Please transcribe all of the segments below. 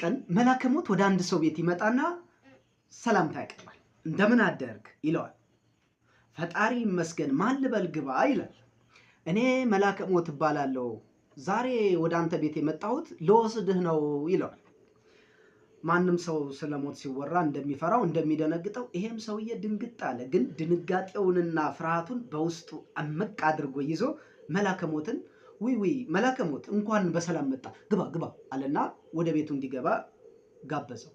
ቀን መልአከ ሞት ወደ አንድ ሰው ቤት ይመጣና ሰላምታ ያቀርባል። እንደምን አደርክ ይለዋል። ፈጣሪ ይመስገን ማን ልበል ግባ ይላል። እኔ መልአከ ሞት እባላለሁ፣ ዛሬ ወደ አንተ ቤት የመጣሁት ልወስድህ ነው ይለዋል። ማንም ሰው ስለ ሞት ሲወራ እንደሚፈራው እንደሚደነግጠው ይሄም ሰውዬ ድንግጥ አለ። ግን ድንጋጤውንና ፍርሃቱን በውስጡ አመቅ አድርጎ ይዞ መልአከ ሞትን ውይ መልአከ ሞት እንኳን በሰላም መጣ ግባ አለና ወደ ቤቱ እንዲገባ ጋበዘው።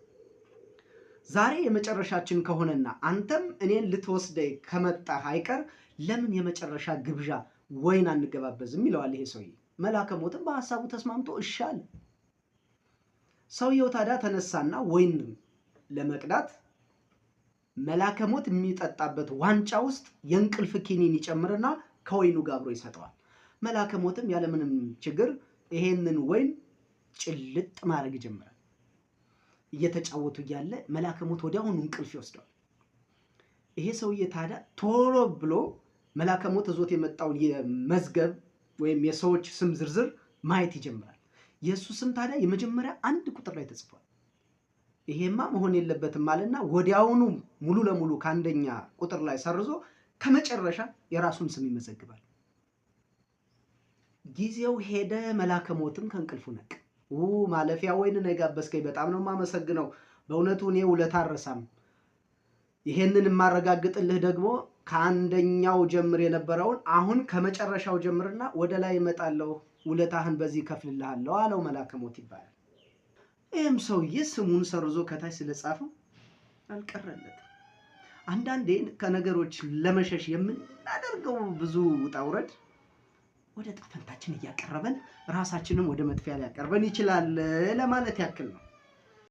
ዛሬ የመጨረሻችን ከሆነና አንተም እኔን ልትወስደኝ ከመጣህ አይቀር ለምን የመጨረሻ ግብዣ ወይን አንገባበዝም ይለዋል ይሄ ሰውዬ። መልአከ ሞትም በሐሳቡ ተስማምቶ እሺ አለ። ሰውየው ታዲያ ተነሳና ወይን ለመቅዳት መልአከ ሞት የሚጠጣበት ዋንጫ ውስጥ የእንቅልፍ ኪኒን ይጨምርና ከወይኑ ጋር አብሮ ይሰጠዋል። መልአከ ሞትም ያለምንም ችግር ይሄንን ወይን ጭልጥ ማድረግ ይጀምራል። እየተጫወቱ እያለ መልአከ ሞት ወዲያውኑ እንቅልፍ ይወስደዋል። ይሄ ሰውዬ ታዲያ ቶሎ ብሎ መልአከ ሞት ይዞት የመጣውን የመዝገብ ወይም የሰዎች ስም ዝርዝር ማየት ይጀምራል። የእሱ ስም ታዲያ የመጀመሪያ 1 ቁጥር ላይ ተጽፏል። ይሄማ መሆን የለበትም አለና ወዲያውኑ ሙሉ ለሙሉ ከአንደኛ ቁጥር ላይ ሰርዞ ከመጨረሻ የራሱን ስም ይመዘግባል። ጊዜው ሄደ። መልአከ ሞትም ከእንቅልፉ ነቅ። ማለፊያ ወይን ነው የጋበዝከኝ፣ በጣም ነው የማመሰግነው። በእውነቱ እኔ ውለታ አልረሳም። ይሄንን የማረጋግጥልህ ደግሞ ከአንደኛው ጀምር የነበረውን አሁን ከመጨረሻው ጀምርና ወደ ላይ እመጣለሁ፣ ውለታህን በዚህ ከፍልልሃለሁ አለው መልአከ ሞት ይባላል። ይህም ሰውዬ ስሙን ሰርዞ ከታች ስለጻፈው አልቀረለትም። አንዳንዴ ከነገሮች ለመሸሽ የምናደርገው ብዙ ውጣ ውረድ ወደ ጣፈንታችን እያቀረበን ራሳችንም ወደ መጥፊያ ሊያቀርበን ይችላል ለማለት ያክል ነው።